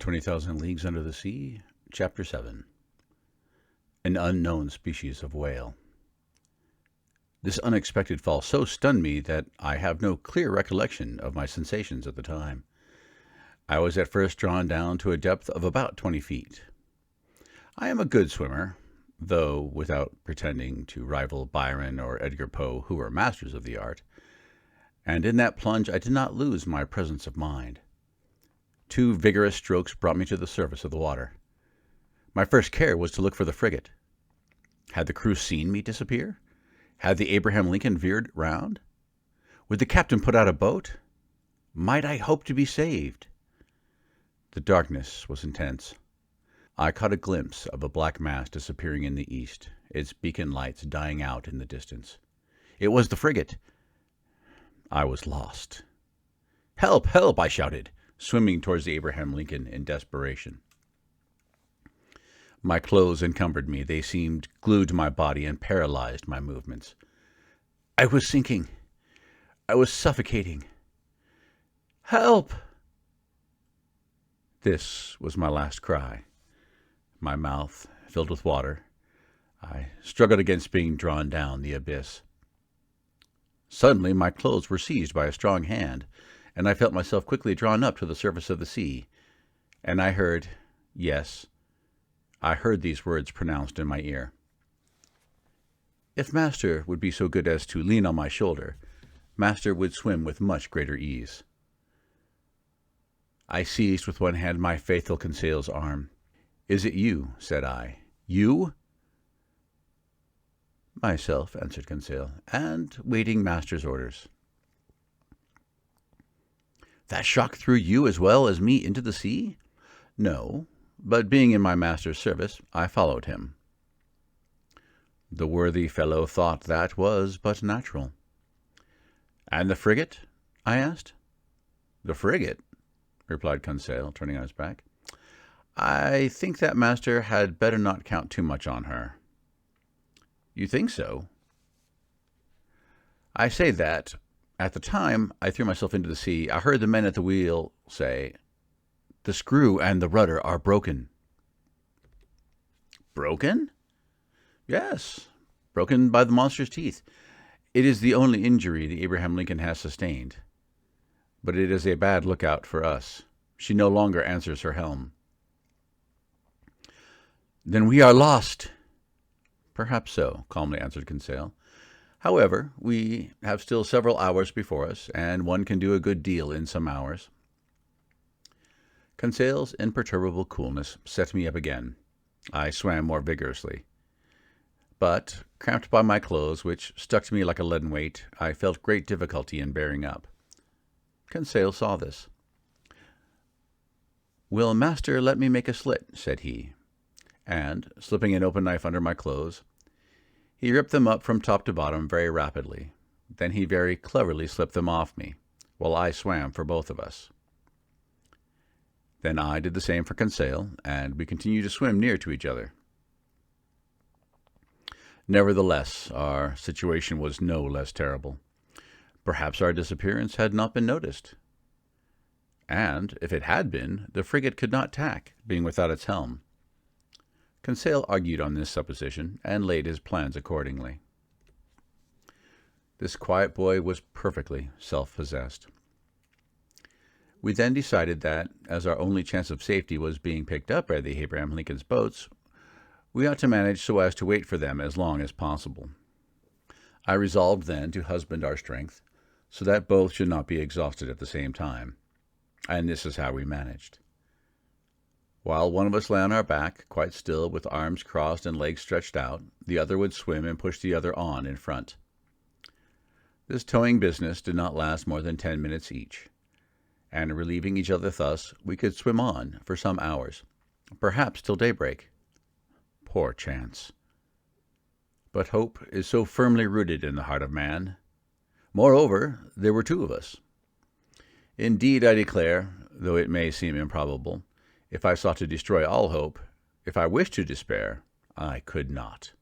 20,000 Leagues Under the Sea, Chapter 7. An Unknown Species of Whale. This unexpected fall so stunned me that I have no clear recollection of my sensations at the time. I was at first drawn down to a depth of about 20 feet. I am a good swimmer, though without pretending to rival Byron or Edgar Poe, who were masters of the art, and in that plunge I did not lose my presence of mind. 2 vigorous strokes brought me to the surface of the water. My first care was to look for the frigate. Had the crew seen me disappear? Had the Abraham Lincoln veered round? Would the captain put out a boat? Might I hope to be saved? The darkness was intense. I caught a glimpse of a black mass disappearing in the east, its beacon lights dying out in the distance. It was the frigate. I was lost. "Help! Help!" I shouted, swimming towards the Abraham Lincoln in desperation. My clothes encumbered me. They seemed glued to my body and paralyzed my movements. I was sinking. I was suffocating. "Help!" This was my last cry. My mouth filled with water. I struggled against being drawn down the abyss. Suddenly my clothes were seized by a strong hand, and I felt myself quickly drawn up to the surface of the sea. And I heard, yes, I heard these words pronounced in my ear. If Master would be so good as to lean on my shoulder, Master would swim with much greater ease. I seized with one hand my faithful Conseil's arm. "Is it you?" said I. "You?" "Myself," answered Conseil, "and waiting Master's orders." "That shock threw you as well as me into the sea?" "No, but being in my master's service, I followed him." The worthy fellow thought that was but natural. "And the frigate?" I asked. "The frigate?" replied Conseil, turning on his back. "I think that Master had better not count too much on her." "You think so?" "I say that, at the time I threw myself into the sea, I heard the men at the wheel say, 'The screw and the rudder are broken.'" "Broken?" "Yes, broken by the monster's teeth. It is the only injury the Abraham Lincoln has sustained. But it is a bad lookout for us. She no longer answers her helm." "Then we are lost." "Perhaps so," calmly answered Conseil. "However, we have still several hours before us, and one can do a good deal in some hours." Conseil's imperturbable coolness set me up again. I swam more vigorously. But, cramped by my clothes, which stuck to me like a leaden weight, I felt great difficulty in bearing up. Conseil saw this. "Will Master let me make a slit?" said he. And, slipping an open knife under my clothes, he ripped them up from top to bottom very rapidly. Then he very cleverly slipped them off me, while I swam for both of us. Then I did the same for Conseil, and we continued to swim near to each other. Nevertheless, our situation was no less terrible. Perhaps our disappearance had not been noticed. And, if it had been, the frigate could not tack, being without its helm. Conseil argued on this supposition, and laid his plans accordingly. This quiet boy was perfectly self-possessed. We then decided that, as our only chance of safety was being picked up by the Abraham Lincoln's boats, we ought to manage so as to wait for them as long as possible. I resolved then to husband our strength, so that both should not be exhausted at the same time, and this is how we managed. While one of us lay on our back, quite still, with arms crossed and legs stretched out, the other would swim and push the other on in front. This towing business did not last more than 10 minutes each, and relieving each other thus, we could swim on for some hours, perhaps till daybreak. Poor chance! But hope is so firmly rooted in the heart of man. Moreover, there were 2 of us. Indeed, I declare, though it may seem improbable, if I sought to destroy all hope, if I wished to despair, I could not.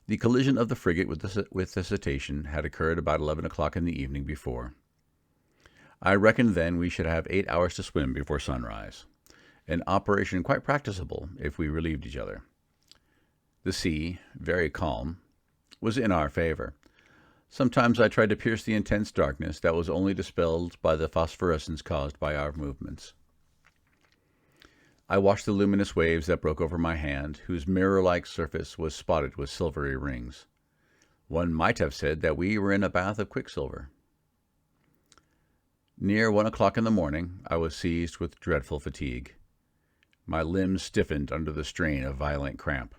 The collision of the frigate with the cetacean had occurred about 11 o'clock in the evening before. I reckoned then we should have 8 hours to swim before sunrise, an operation quite practicable if we relieved each other. The sea, very calm, was in our favor. Sometimes I tried to pierce the intense darkness that was only dispelled by the phosphorescence caused by our movements. I watched the luminous waves that broke over my hand, whose mirror-like surface was spotted with silvery rings. One might have said that we were in a bath of quicksilver. Near 1 o'clock in the morning, I was seized with dreadful fatigue. My limbs stiffened under the strain of violent cramp.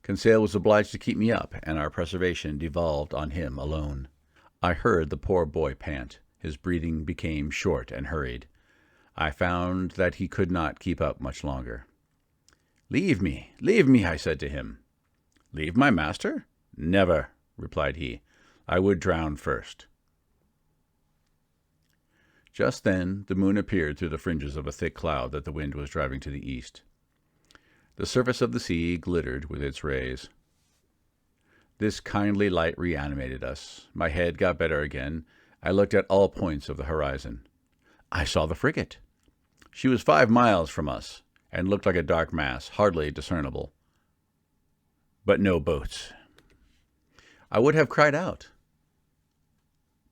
Conseil was obliged to keep me up, and our preservation devolved on him alone. I heard the poor boy pant. His breathing became short and hurried. I found that he could not keep up much longer. Leave me, I said to him. Leave my master? Never, replied he. I would drown first. Just then the moon appeared through the fringes of a thick cloud that the wind was driving to the east. The surface of the sea glittered with its rays. This kindly light reanimated us. My head got better again. I looked at all points of the horizon. I saw the frigate. She was 5 miles from us, and looked like a dark mass, hardly discernible. But no boats. I would have cried out.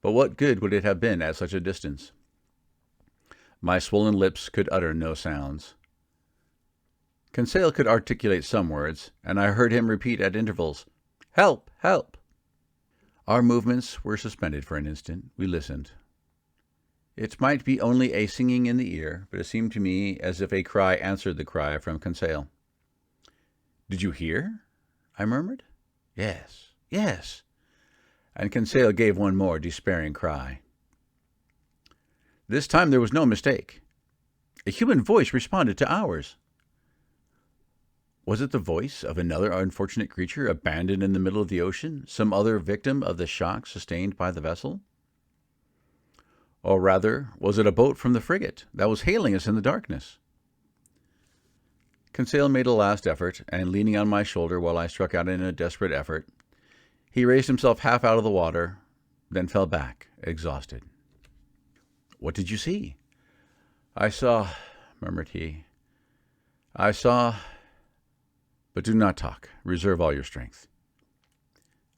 But what good would it have been at such a distance? My swollen lips could utter no sounds. Conseil could articulate some words, and I heard him repeat at intervals, "Help! Help!" Our movements were suspended for an instant. We listened. It might be only a singing in the ear, but it seemed to me as if a cry answered the cry from Conseil. "Did you hear?" I murmured. "Yes, yes." And Conseil gave one more despairing cry. This time there was no mistake. A human voice responded to ours. Was it the voice of another unfortunate creature abandoned in the middle of the ocean, some other victim of the shock sustained by the vessel? Or rather, was it a boat from the frigate that was hailing us in the darkness? Conseil made a last effort, and leaning on my shoulder while I struck out in a desperate effort, he raised himself half out of the water, then fell back, exhausted. "What did you see?" "I saw," murmured he. "I saw... But do not talk. Reserve all your strength."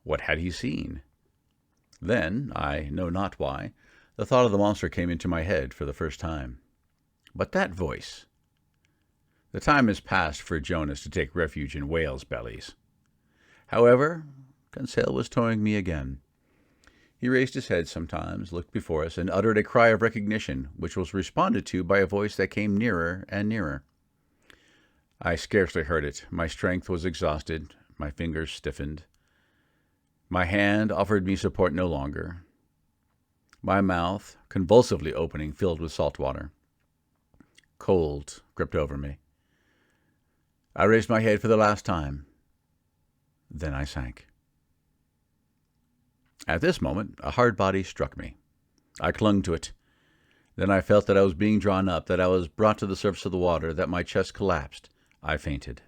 What had he seen? Then, I know not why, the thought of the monster came into my head for the first time. But that voice... The time is past for Jonas to take refuge in whales' bellies. However, Conseil was towing me again. He raised his head sometimes, looked before us, and uttered a cry of recognition, which was responded to by a voice that came nearer and nearer. I scarcely heard it. My strength was exhausted. My fingers stiffened. My hand offered me support no longer. My mouth, convulsively opening, filled with salt water. Cold gripped over me. I raised my head for the last time. Then I sank. At this moment, a hard body struck me. I clung to it. Then I felt that I was being drawn up, that I was brought to the surface of the water, that my chest collapsed. I fainted.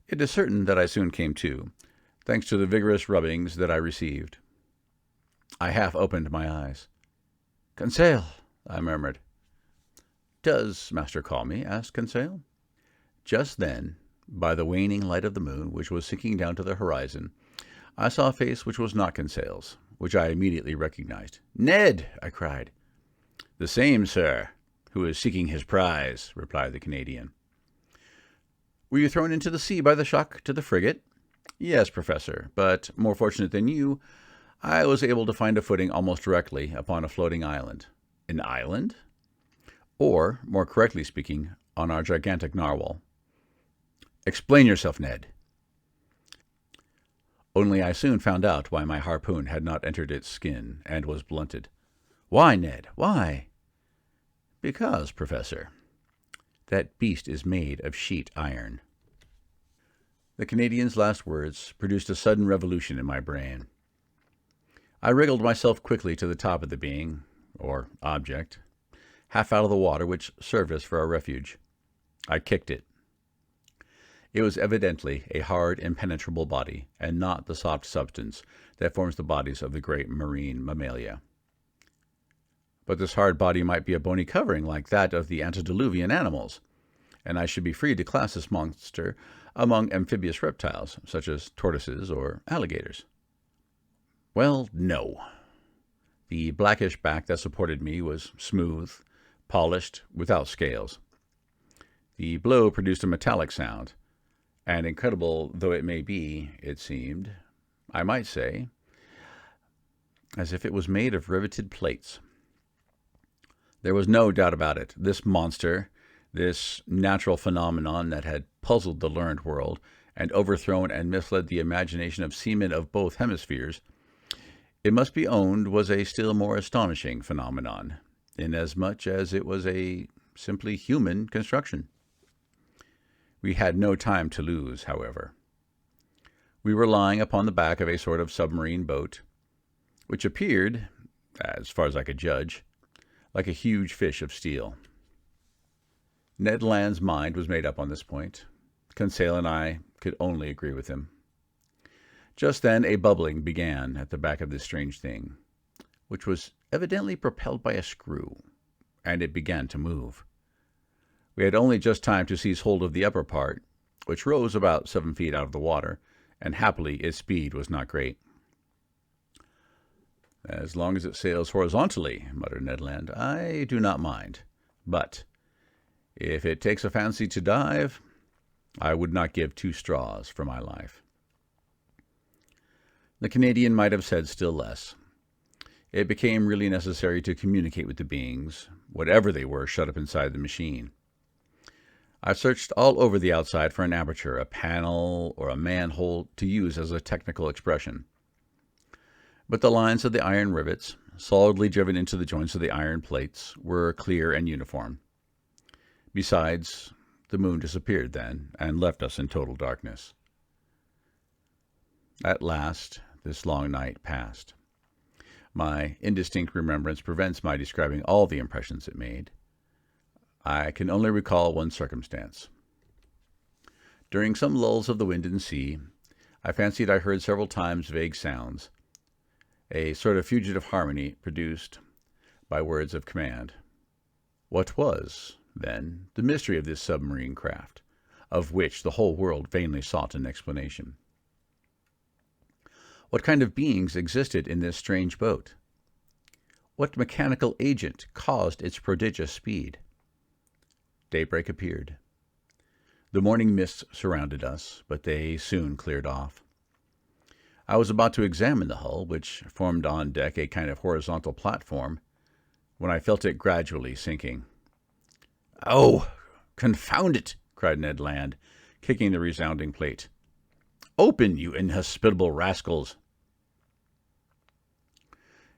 It is certain that I soon came to, thanks to the vigorous rubbings that I received. I half opened my eyes. "Conseil," I murmured. "Does master call me?" asked Conseil. Just then, by the waning light of the moon, which was sinking down to the horizon, I saw a face which was not Conseil's, which I immediately recognized. "Ned!" I cried. "The same, sir, who is seeking his prize," replied the Canadian. "Were you thrown into the sea by the shock to the frigate?" "Yes, Professor, but more fortunate than you, I was able to find a footing almost directly upon a floating island." "An island?" "Or, more correctly speaking, on our gigantic narwhal." "Explain yourself, Ned." Only I soon found out why my harpoon had not entered its skin and was blunted. "Why, Ned? Why?" "Because, Professor, that beast is made of sheet iron." The Canadian's last words produced a sudden revolution in my brain. I wriggled myself quickly to the top of the being, or object, half out of the water, which served us for our refuge. I kicked it. It was evidently a hard, impenetrable body, and not the soft substance that forms the bodies of the great marine mammalia. but this hard body might be a bony covering like that of the antediluvian animals, and I should be free to class this monster among amphibious reptiles, such as tortoises or alligators. Well, no. The blackish back that supported me was smooth, polished, without scales. The blow produced a metallic sound, and incredible though it may be, it seemed, I might say, as if it was made of riveted plates. There was no doubt about it. This monster, this natural phenomenon that had puzzled the learned world and overthrown and misled the imagination of seamen of both hemispheres, it must be owned was a still more astonishing phenomenon, inasmuch as it was a simply human construction. We had no time to lose, however. We were lying upon the back of a sort of submarine boat, which appeared, as far as I could judge, like a huge fish of steel. Ned Land's mind was made up on this point. Conseil and I could only agree with him. Just then a bubbling began at the back of this strange thing, which was evidently propelled by a screw, and it began to move. We had only just time to seize hold of the upper part, which rose about 7 feet out of the water, and happily its speed was not great. "As long as it sails horizontally," muttered Ned Land, "I do not mind. But if it takes a fancy to dive, I would not give 2 straws for my life." The Canadian might have said still less. It became really necessary to communicate with the beings, whatever they were, shut up inside the machine. I searched all over the outside for an aperture, a panel, or a manhole to use as a technical expression. But the lines of the iron rivets, solidly driven into the joints of the iron plates, were clear and uniform. Besides, the moon disappeared then, and left us in total darkness. At last, this long night passed. My indistinct remembrance prevents my describing all the impressions it made. I can only recall one circumstance. During some lulls of the wind and sea, I fancied I heard several times vague sounds, a sort of fugitive harmony produced by words of command. What was, then, the mystery of this submarine craft, of which the whole world vainly sought an explanation? What kind of beings existed in this strange boat? What mechanical agent caused its prodigious speed? Daybreak appeared. The morning mists surrounded us, but they soon cleared off. I was about to examine the hull, which formed on deck a kind of horizontal platform, when I felt it gradually sinking. "Oh, confound it!" cried Ned Land, kicking the resounding plate. "Open, you inhospitable rascals!"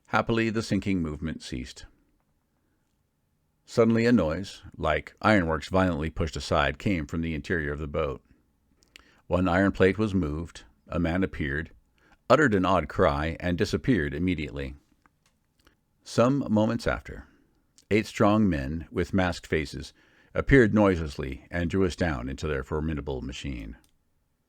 Happily, the sinking movement ceased. Suddenly a noise, like ironworks violently pushed aside, came from the interior of the boat. One iron plate was moved, a man appeared, uttered an odd cry, and disappeared immediately. Some moments after, 8 strong men with masked faces appeared noiselessly and drew us down into their formidable machine.